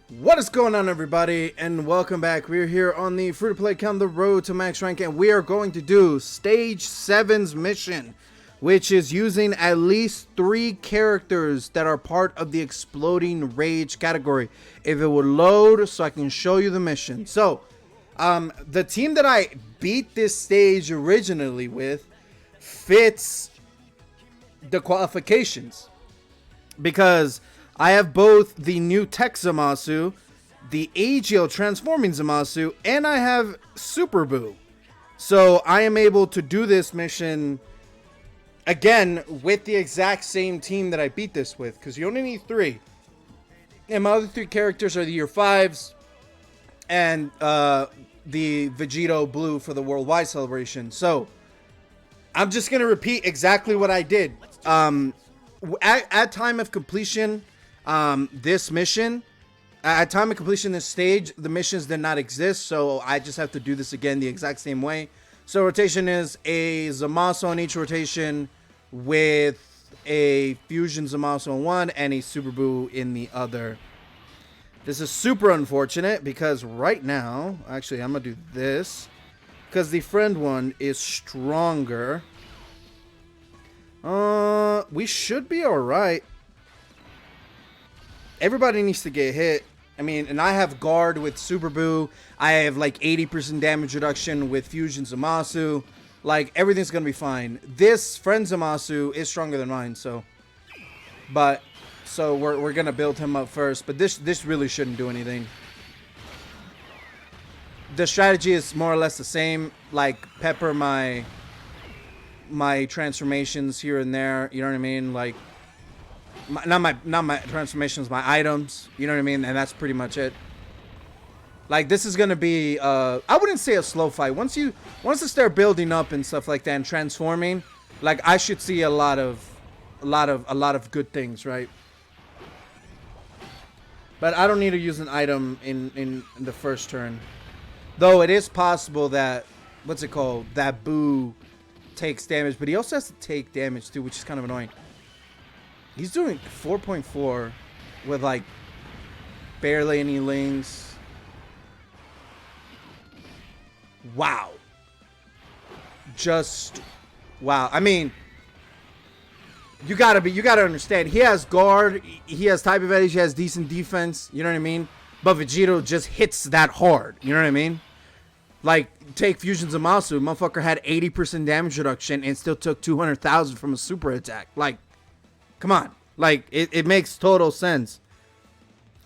What is going on, everybody, and welcome back. We're here on the free-to-play account, The Road to Max Rank, and we are going to do Stage 7's mission, which is using at least 3 characters that are part of the Exploding Rage category. If it would load so I can show you the mission. So, the team that I beat this stage originally with fits the qualifications, because I have both the new Tech Zamasu, the AGL transforming Zamasu, and I have Super Boo. So I am able to do this mission again with the exact same team that I beat this with, because you only need 3. And my other 3 characters are the Year 5s and the Vegito Blue for the Worldwide Celebration. So I'm just going to repeat exactly what I did. At time of completion, this mission, at time of completion this stage, the missions did not exist, so I just have to do this again the exact same way. So rotation is a Zamasu on each rotation with a Fusion Zamasu on one and a Super Boo in the other. This is super unfortunate because right now, actually I'm gonna do this because the friend one is stronger. We should be alright. Everybody needs to get hit. I mean, and I have guard with Super Boo. I have like 80% damage reduction with Fusion Zamasu. Like, everything's gonna be fine. This friend Zamasu is stronger than mine, so we're gonna build him up first. But this really shouldn't do anything. The strategy is more or less the same. Like, pepper my transformations here and there. You know what I mean? Like, not my transformations, my items, you know what I mean? And that's pretty much it. Like, this is gonna be I wouldn't say a slow fight. Once you start building up and stuff like that and transforming, like, I should see a lot of good things, right? But I don't need to use an item in the first turn, though it is possible that that Boo takes damage, but he also has to take damage too, which is kind of annoying. He's doing 4.4 with like barely any lings. Wow. Just wow. I mean, you gotta understand. He has guard. He has type advantage. He has decent defense. You know what I mean? But Vegito just hits that hard. You know what I mean? Like, take Fusion Zamasu. Motherfucker had 80% damage reduction and still took 200,000 from a super attack. Like, come on. Like, it makes total sense.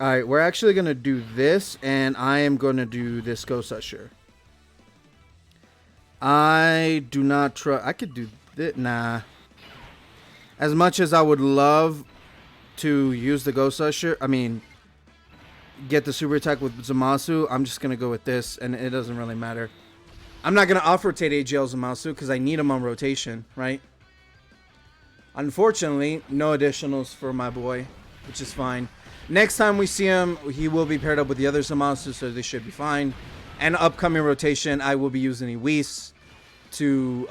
Alright, we're actually going to do this, and I am going to do this Ghost Usher. I do not trust... I could do this. Nah. As much as I would love to use the Ghost Usher, I mean, get the super attack with Zamasu, I'm just going to go with this, and it doesn't really matter. I'm not going to off-rotate AGL Zamasu because I need him on rotation, right? Unfortunately, no additionals for my boy, which is fine. Next time we see him, he will be paired up with the other Zamasu, so they should be fine. And upcoming rotation, I will be using a Whis to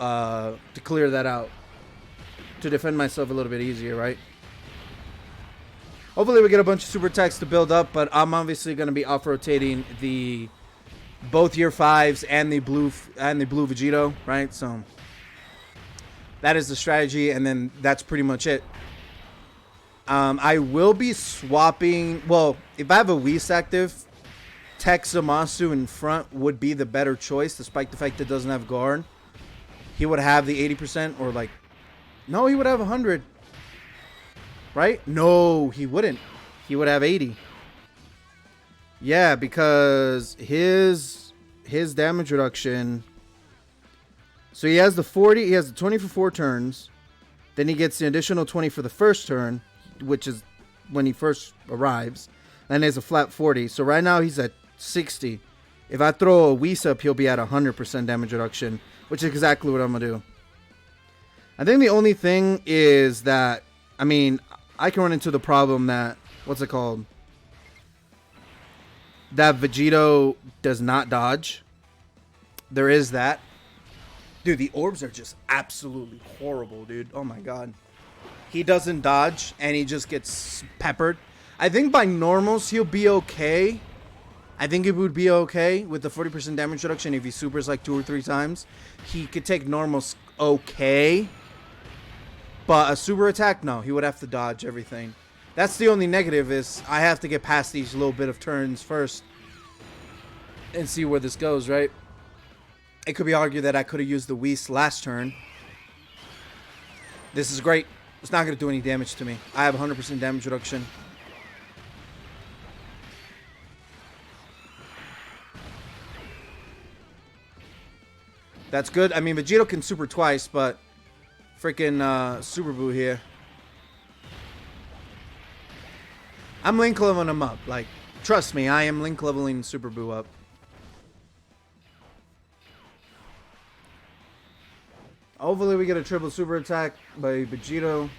clear that out, to defend myself a little bit easier, right? Hopefully we get a bunch of super attacks to build up, but I'm obviously going to be off-rotating both Year 5s and the blue Vegito, right? So that is the strategy, and then that's pretty much it. I will be swapping... Well, if I have a Whis active, Tech Zamasu in front would be the better choice, despite the fact that it doesn't have guard. He would have the 80%, or like... No, he would have 100. Right? No, he wouldn't. He would have 80. Yeah, because his damage reduction... So he has the 40, he has the 20 for 4 turns. Then he gets the additional 20 for the first turn, which is when he first arrives. And there's a flat 40. So right now he's at 60. If I throw a Whis up, he'll be at 100% damage reduction, which is exactly what I'm going to do. I think the only thing is that, I mean, I can run into the problem that, what's it called? That Vegito does not dodge. There is that. Dude, the orbs are just absolutely horrible, dude. Oh my god. He doesn't dodge, and he just gets peppered. I think by normals he'll be okay. I think it would be okay with the 40% damage reduction if he supers like 2 or 3 times. He could take normals okay. But a super attack, no. He would have to dodge everything. That's the only negative is I have to get past these little bit of turns first. And see where this goes, right? It could be argued that I could have used the Whis last turn. This is great. It's not going to do any damage to me. I have 100% damage reduction. That's good. I mean, Vegito can super twice, but freaking Super Boo here. I'm link leveling him up. Like, trust me, I am link leveling Super Boo up. Hopefully we get a triple super attack by Vegito.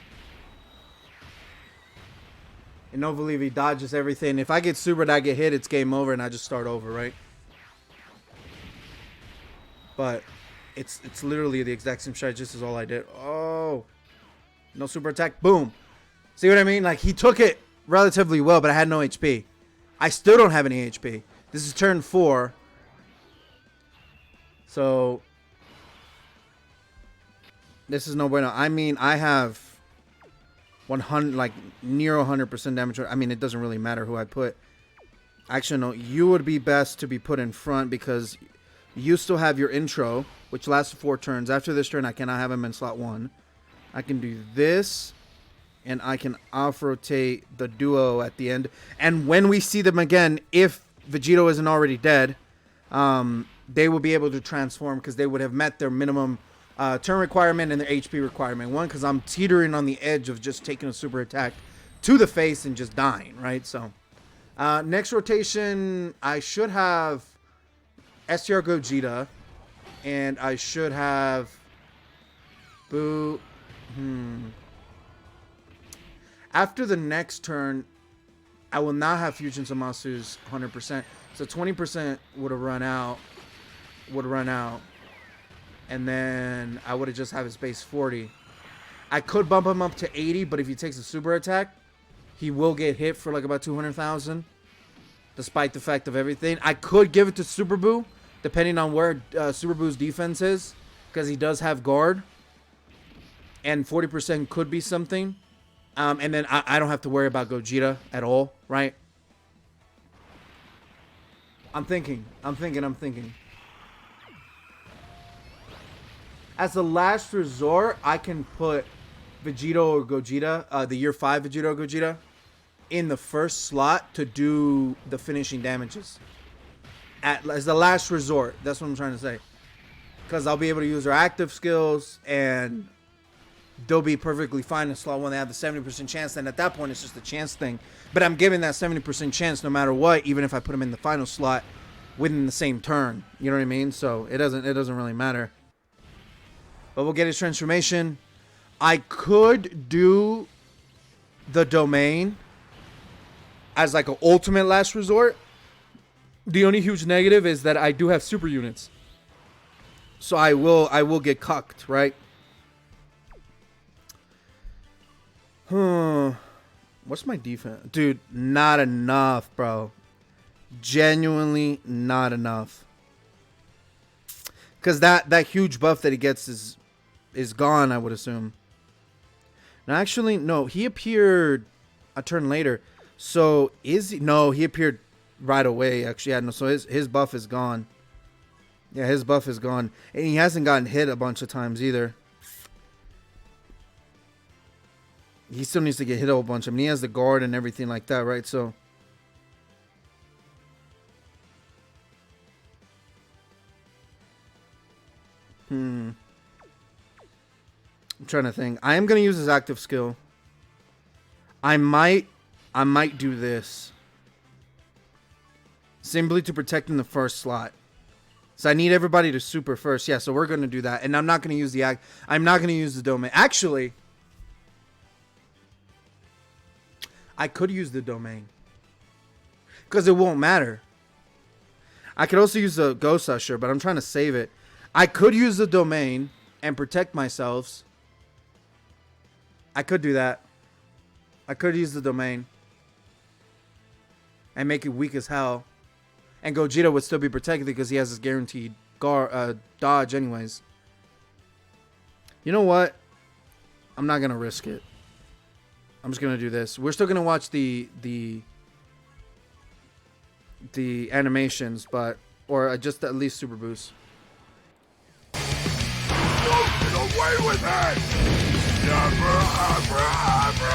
And hopefully if he dodges everything. If I get supered, I get hit, it's game over and I just start over, right? But it's literally the exact same strategy. This is all I did. Oh. No super attack. Boom. See what I mean? Like, he took it relatively well, but I had no HP. I still don't have any HP. This is turn 4. So this is no bueno. I mean, I have 100, like near 100% damage. I mean, it doesn't really matter who I put. Actually, no. You would be best to be put in front because you still have your intro, which lasts 4 turns. After this turn, I cannot have him in slot 1. I can do this, and I can off-rotate the duo at the end. And when we see them again, if Vegito isn't already dead, they will be able to transform because they would have met their minimum turn requirement and their HP requirement. One, because I'm teetering on the edge of just taking a super attack to the face and just dying, right? So, next rotation, I should have STR Gogeta, and I should have Boo. After the next turn, I will not have Fusion Zamasu's 100%. So 20% would have run out. And then I would have just have his base 40. I could bump him up to 80, but if he takes a super attack, he will get hit for like about 200,000. Despite the fact of everything. I could give it to Super Boo, depending on where Super Boo's defense is. Because he does have guard. And 40% could be something. And then I don't have to worry about Gogeta at all, right? I'm thinking. As a last resort, I can put Vegito or Gogeta, the year 5 Vegito or Gogeta, in the first slot to do the finishing damages. As the last resort. That's what I'm trying to say. Because I'll be able to use their active skills and they'll be perfectly fine in slot 1. They have the 70% chance. Then at that point, it's just a chance thing. But I'm giving that 70% chance no matter what, even if I put them in the final slot within the same turn. You know what I mean? So it doesn't really matter. But we'll get his transformation. I could do the domain as like an ultimate last resort. The only huge negative is that I do have super units. So I will get cucked, right? What's my defense? Dude, not enough, bro. Genuinely not enough. Because that huge buff that he gets is gone, I would assume. Now, actually, no. He appeared a turn later. So, is he? No, he appeared right away, actually. Yeah, no, so his buff is gone. Yeah, his buff is gone. And he hasn't gotten hit a bunch of times either. He still needs to get hit a whole bunch. I mean, he has the guard and everything like that, right? So, I'm trying to think. I am going to use his active skill. I might do this. Simply to protect in the first slot. So I need everybody to super first. Yeah, so we're going to do that. And I'm not going to use the I'm not going to use the domain. Actually, I could use the domain. Because it won't matter. I could also use the Ghost Usher, but I'm trying to save it. I could use the domain and protect myself. I could do that. I could use the domain. and make it weak as hell. And Gogeta would still be protected because he has his guaranteed dodge anyways. You know what? I'm not going to risk it. I'm just going to do this. We're still going to watch the animations, but or just at least super boost. Don't get away with it! Never, ever, ever, ever!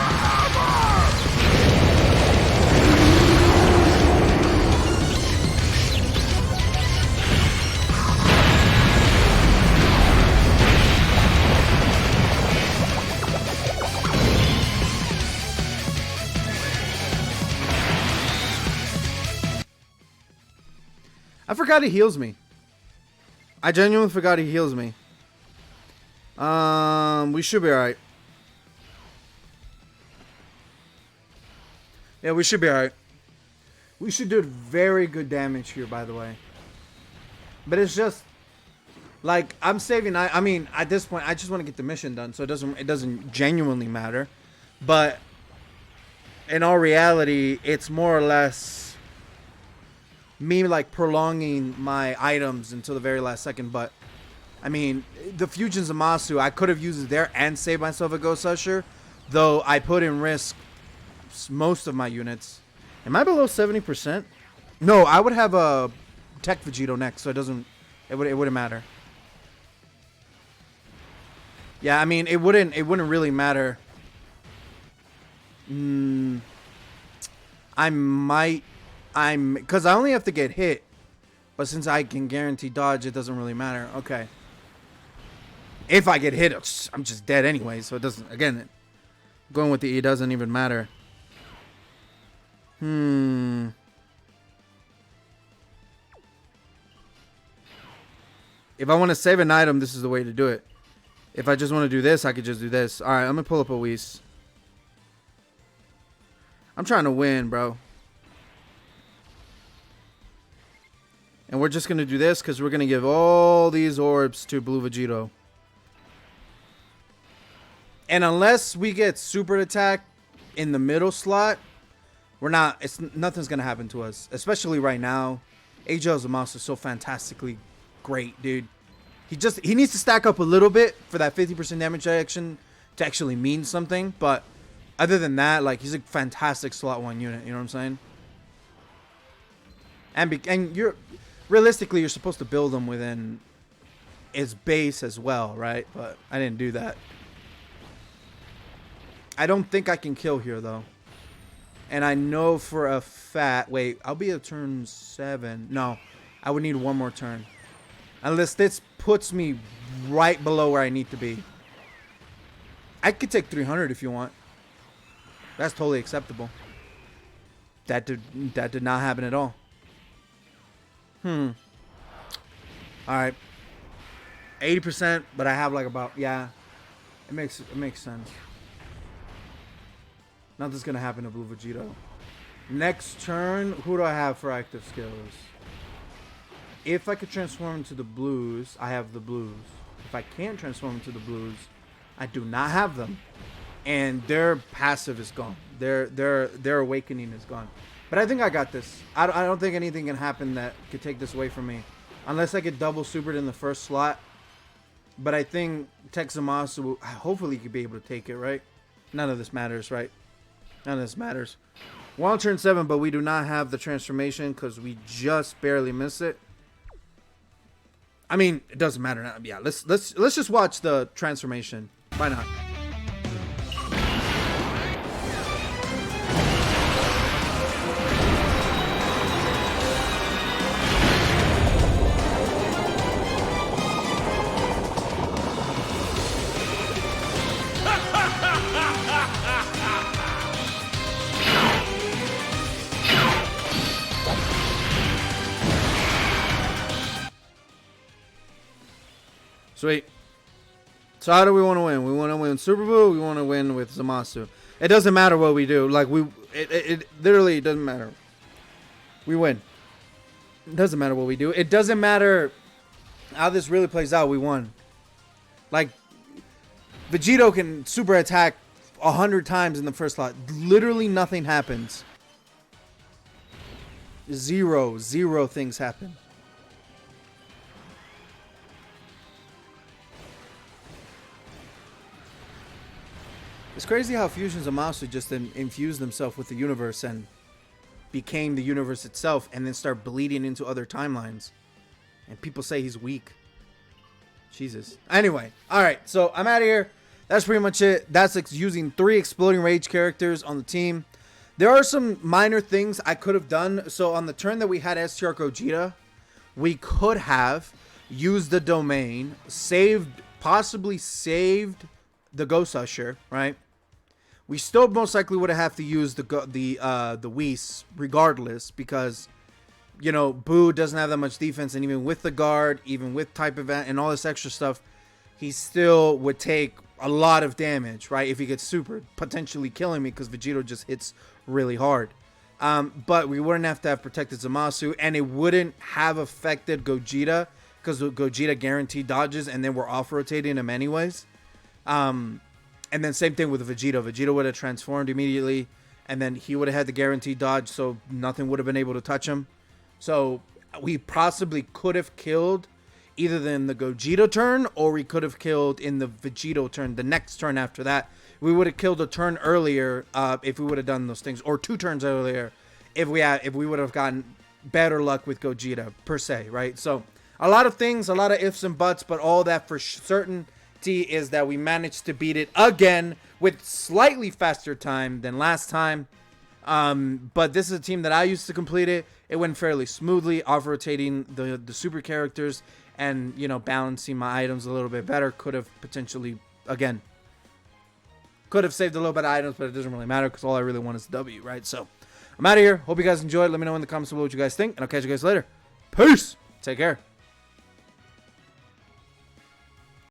I forgot he heals me. I genuinely forgot he heals me. We should be alright. Yeah, we should be alright. We should do very good damage here, by the way. But it's just like I'm saving. I mean, at this point, I just want to get the mission done, so it doesn't genuinely matter. But in all reality, it's more or less me like prolonging my items until the very last second. But I mean, the fusions of Masu, I could have used it there and saved myself a Ghost Usher, though I put in risk most of my units. Am I below 70%? No, I would have a Tech Vegito next, so it wouldn't matter. Yeah, I mean, it wouldn't really matter. Because I only have to get hit, but since I can guarantee dodge, it doesn't really matter. Okay. If I get hit, I'm just dead anyway, so it doesn't, again, going with the E doesn't even matter. If I want to save an item, this is the way to do it. If I just want to do this, I could just do this. Alright, I'm going to pull up a Whis. I'm trying to win, bro. And we're just going to do this because we're going to give all these orbs to Blue Vegito. And unless we get super attack in the middle slot, nothing's going to happen to us. Especially right now. AJ Zamasu is so fantastically great, dude. He needs to stack up a little bit for that 50% damage action to actually mean something. But other than that, like, he's a fantastic slot 1 unit. You know what I'm saying? And realistically, you're supposed to build them within its base as well, right? But I didn't do that. I don't think I can kill here, though. And I know for a fact... Wait, I'll be at turn 7. No, I would need one more turn. Unless this puts me right below where I need to be. I could take 300 if you want. That's totally acceptable. That did not happen at all. Alright. 80%, but I have like about... Yeah. It makes sense. Nothing's gonna happen to Blue Vegito. Next turn, who do I have for active skills? If I could transform into the blues, I have the blues. If I can't transform into the blues, I do not have them. And their passive is gone. Their awakening is gone. But I think I got this. I don't think anything can happen that could take this away from me. Unless I get double supered in the first slot. But I think Texamasu, hopefully, could be able to take it, right? None of this matters, right? None of this matters. We're on turn 7, but we do not have the transformation because we just barely miss it. I mean, it doesn't matter now. Yeah, let's just watch the transformation. Why not? Sweet. So how do we want to win? We want to win Super Boo. We want to win with Zamasu. It doesn't matter what we do. Like it literally doesn't matter. We win. It doesn't matter what we do. It doesn't matter how this really plays out. We won. Like Vegito can super attack 100 times in the first slot. Literally nothing happens. Zero things happen. It's crazy how Fusion Zamasu just infused himself with the universe and became the universe itself, and then start bleeding into other timelines. And people say he's weak. Jesus. Anyway, alright, so I'm out of here. That's pretty much it. That's using 3 Exploding Rage characters on the team. There are some minor things I could have done. So on the turn that we had STR Gogeta, we could have used the domain, possibly saved the Ghost Usher, right? We still most likely would have to use the Whis regardless, because, you know, Boo doesn't have that much defense, and even with the guard, even with type event and all this extra stuff, he still would take a lot of damage, right? If he gets super, potentially killing me, because Vegito just hits really hard. But we wouldn't have to have protected Zamasu, and it wouldn't have affected Gogeta, because Gogeta guaranteed dodges, and then we're off-rotating him anyways. And then same thing with Vegito. Vegito would have transformed immediately, and then he would have had the guaranteed dodge, so nothing would have been able to touch him. So we possibly could have killed either in the Gogeta turn, or we could have killed in the Vegito turn, the next turn after that. We would have killed a turn earlier if we would have done those things, or 2 turns earlier if we would have gotten better luck with Gogeta per se, right? So a lot of things, a lot of ifs and buts, but all that for certain is that we managed to beat it again with slightly faster time than last time. But this is a team that I used to complete it. It went fairly smoothly, off-rotating the super characters and, you know, balancing my items a little bit better. Could have potentially, again, could have saved a little bit of items, but it doesn't really matter because all I really want is the W, right? So I'm out of here. Hope you guys enjoyed. Let me know in the comments below what you guys think, and I'll catch you guys later. Peace. Take care.